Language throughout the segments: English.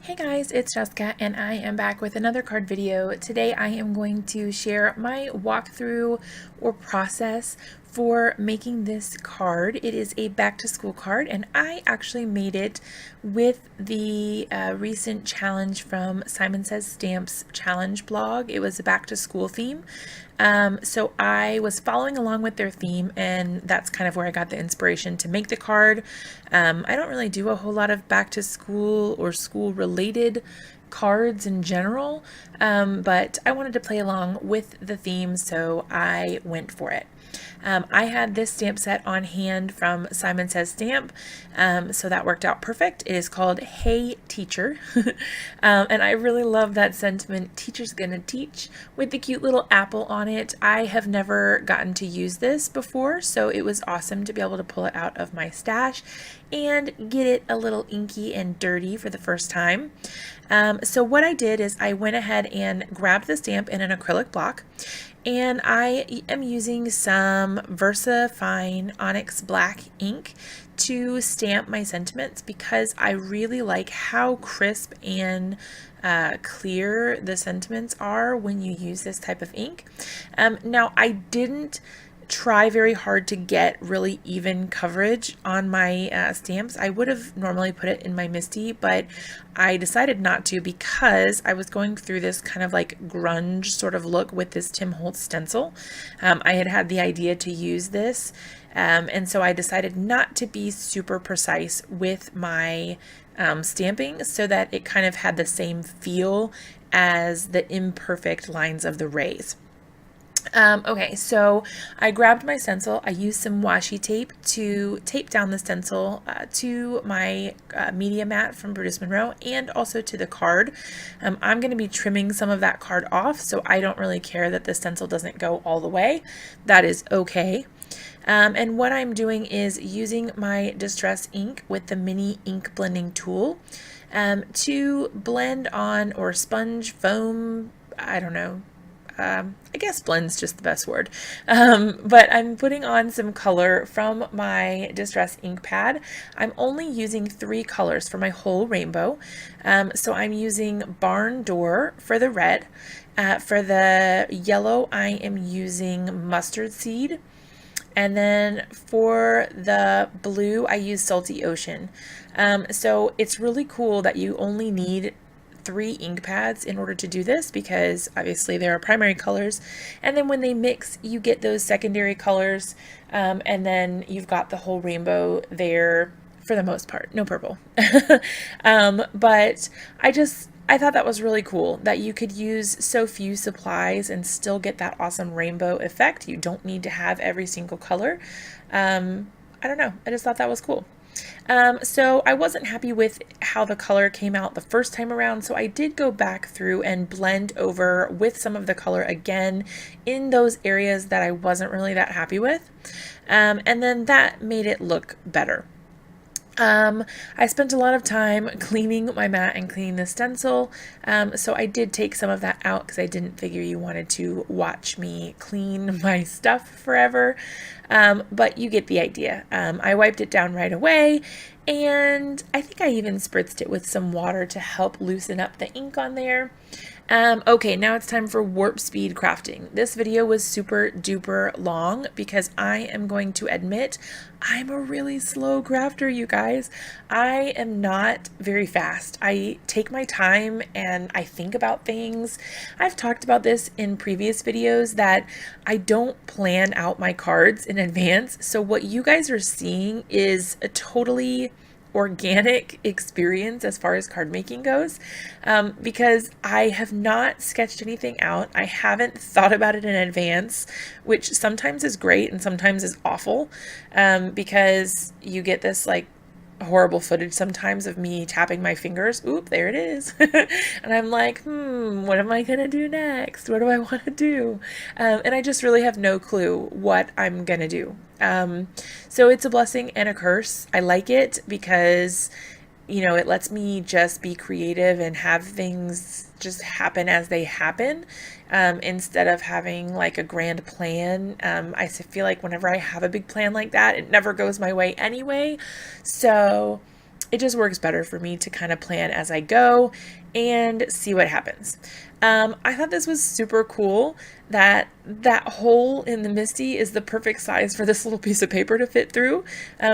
Hey guys, it's Jessica and I am back with another card video. Today I am going to share my walkthrough or process for making this card. It is a back to school card and I actually made it with the recent challenge from Simon Says Stamps challenge blog. It was a back to school theme. So I was following along with their theme, and that's kind of where I got the inspiration to make the card. I don't really do a whole lot of back to school or school related cards in general, but I wanted to play along with the theme, so I went for it. I had this stamp set on hand from Simon Says Stamp, so that worked out perfect. It is called Hey Teacher, and I really love that sentiment, teacher's gonna teach, with the cute little apple on it. I have never gotten to use this before, so it was awesome to be able to pull it out of my stash and get it a little inky and dirty for the first time. So what I did is I went ahead and grabbed the stamp in an acrylic block, and I am using some VersaFine Onyx black ink to stamp my sentiments because I really like how crisp and clear the sentiments are when you use this type of ink. Now I didn't try very hard to get really even coverage on my stamps. I would have normally put it in my MISTI, but I decided not to because I was going through this kind of like grunge sort of look with this Tim Holtz stencil. I had the idea to use this, and so I decided not to be super precise with my stamping so that it kind of had the same feel as the imperfect lines of the rays. Okay, so I grabbed my stencil. I used some washi tape to tape down the stencil to my media mat from Brutus Monroe and also to the card. I'm going to be trimming some of that card off, so I don't really care that the stencil doesn't go all the way. That is okay. And what I'm doing is using my distress ink with the mini ink blending tool to blend on, or sponge foam, I don't know, I guess blend's just the best word, but I'm putting on some color from my Distress Ink Pad. I'm only using 3 colors for my whole rainbow, so I'm using Barn Door for the red. For the yellow, I am using Mustard Seed, and then for the blue, I use Salty Ocean. So it's really cool that you only need 3 ink pads in order to do this, because obviously there are primary colors, and then when they mix you get those secondary colors, and then you've got the whole rainbow there for the most part. No purple. But I thought that was really cool that you could use so few supplies and still get that awesome rainbow effect. You don't need to have every single color. I don't know, I just thought that was cool. So I wasn't happy with how the color came out the first time around, so I did go back through and blend over with some of the color again in those areas that I wasn't really that happy with, and then that made it look better. I spent a lot of time cleaning my mat and cleaning the stencil, so I did take some of that out because I didn't figure you wanted to watch me clean my stuff forever, but you get the idea. I wiped it down right away, and I think I even spritzed it with some water to help loosen up the ink on there. Okay, now it's time for warp speed crafting. This video was super duper long because I am going to admit I'm a really slow crafter, you guys. I am not very fast. I take my time and I think about things. I've talked about this in previous videos that I don't plan out my cards in advance. So what you guys are seeing is a totally organic experience as far as card making goes, because I have not sketched anything out. I haven't thought about it in advance, which sometimes is great and sometimes is awful, because you get this like horrible footage sometimes of me tapping my fingers. Oop, there it is. And I'm like, what am I gonna do next? What do I want to do? And I just really have no clue what I'm gonna do. So it's a blessing and a curse. I like it because, you know, it lets me just be creative and have things just happen as they happen, instead of having like a grand plan. I feel like whenever I have a big plan like that, it never goes my way anyway. So it just works better for me to kind of plan as I go and see what happens. I thought this was super cool that that hole in the MISTI is the perfect size for this little piece of paper to fit through.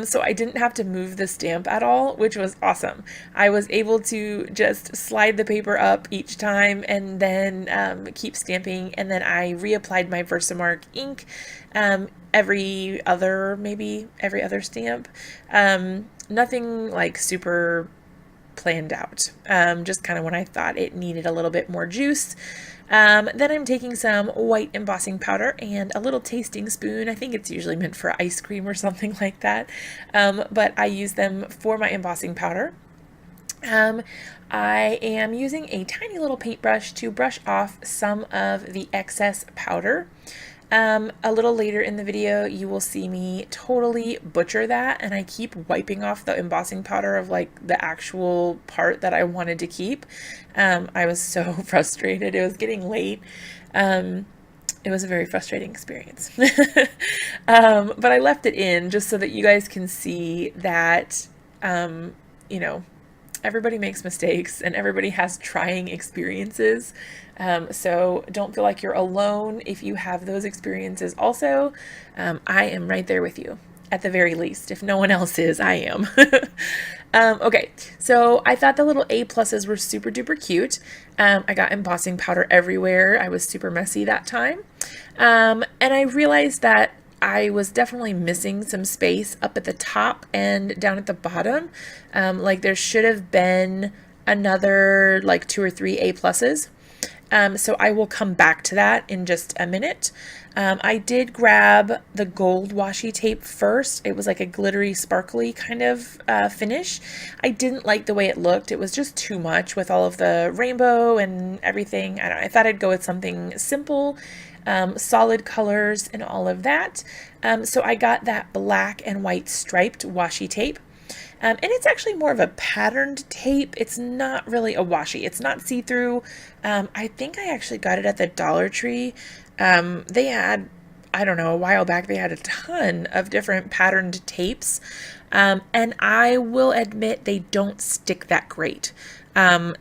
So I didn't have to move the stamp at all, which was awesome. I was able to just slide the paper up each time and then keep stamping, and then I reapplied my VersaMark ink every other stamp. Nothing like super planned out, just kind of when I thought it needed a little bit more juice. Then I'm taking some white embossing powder and a little tasting spoon. I think it's usually meant for ice cream or something like that, but I use them for my embossing powder. I am using a tiny little paintbrush to brush off some of the excess powder. A little later in the video, you will see me totally butcher that, and I keep wiping off the embossing powder of like the actual part that I wanted to keep. I was so frustrated. It was getting late. It was a very frustrating experience. But I left it in just so that you guys can see that, you know, everybody makes mistakes and everybody has trying experiences. So don't feel like you're alone if you have those experiences also. I am right there with you, at the very least. If no one else is, I am. Okay, so I thought the little A pluses were super duper cute. I got embossing powder everywhere. I was super messy that time. And I realized that I was definitely missing some space up at the top and down at the bottom. Like there should have been another like 2 or 3 A pluses. So I will come back to that in just a minute. I did grab the gold washi tape first. It was like a glittery, sparkly kind of finish. I didn't like the way it looked. It was just too much with all of the rainbow and everything. I thought I'd go with something simple, solid colors and all of that. So I got that black and white striped washi tape. And it's actually more of a patterned tape. It's not really a washi. It's not see-through. I think I actually got it at the Dollar Tree. They had, I don't know, a while back, they had a ton of different patterned tapes. And I will admit they don't stick that great.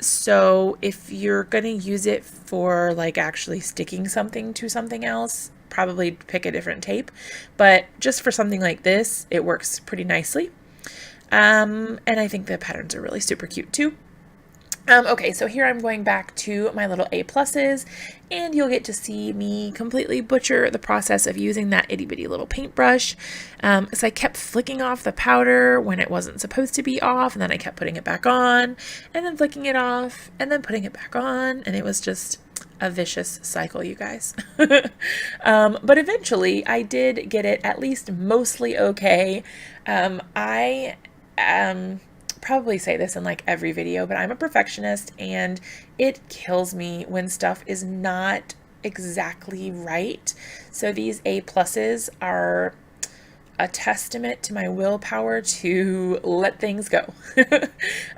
So if you're going to use it for like actually sticking something to something else, probably pick a different tape. But just for something like this, it works pretty nicely. And I think the patterns are really super cute too. Okay, so here I'm going back to my little A pluses, and you'll get to see me completely butcher the process of using that itty bitty little paintbrush. So I kept flicking off the powder when it wasn't supposed to be off, and then I kept putting it back on, and then flicking it off, and then putting it back on, and it was just a vicious cycle, you guys. But eventually I did get it at least mostly okay. I probably say this in like every video, but I'm a perfectionist and it kills me when stuff is not exactly right. So these A pluses are a testament to my willpower to let things go.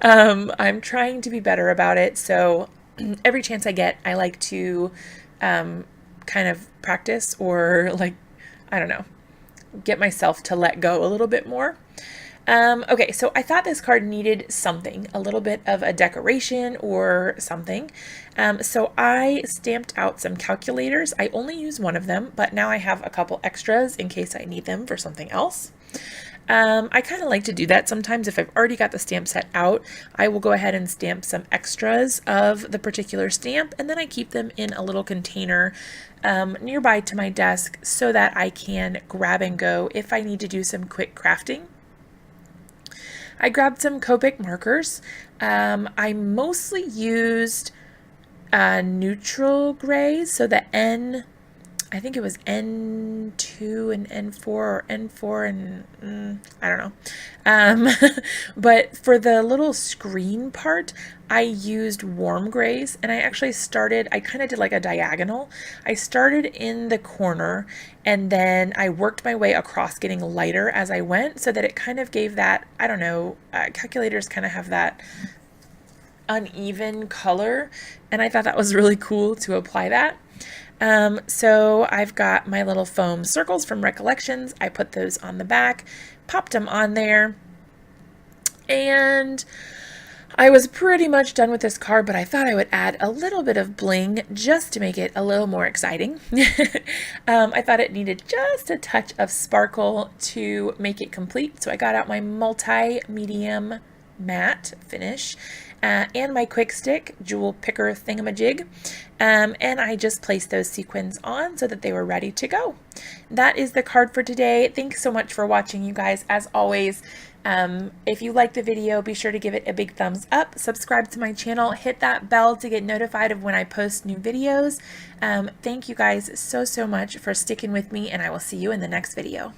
I'm trying to be better about it. So every chance I get, I like to kind of practice or like, I don't know, get myself to let go a little bit more. Okay, so I thought this card needed something, a little bit of a decoration or something. So I stamped out some calculators. I only use one of them, but now I have a couple extras in case I need them for something else. I kind of like to do that sometimes. If I've already got the stamp set out, I will go ahead and stamp some extras of the particular stamp, and then I keep them in a little container nearby to my desk so that I can grab and go if I need to do some quick crafting. I grabbed some Copic markers. I mostly used neutral grays, so the I think it was N2 and N4 or N4 and I don't know. But for the little screen part, I used warm grays, and I actually I kind of did like a diagonal. I started in the corner and then I worked my way across getting lighter as I went so that it kind of gave that, I don't know, calculators kind of have that uneven color, and I thought that was really cool to apply that. So I've got my little foam circles from Recollections. I put those on the back, popped them on there, And I was pretty much done with this card, but I thought I would add a little bit of bling just to make it a little more exciting. I thought it needed just a touch of sparkle to make it complete, so I got out my multi-medium matte finish and my quick stick jewel picker thingamajig, and I just placed those sequins on so that they were ready to go. That is the card for today. Thanks so much for watching, you guys. As always, if you like the video, be sure to give it a big thumbs up, subscribe to my channel, hit that bell to get notified of when I post new videos. Thank you guys so much for sticking with me, and I will see you in the next video.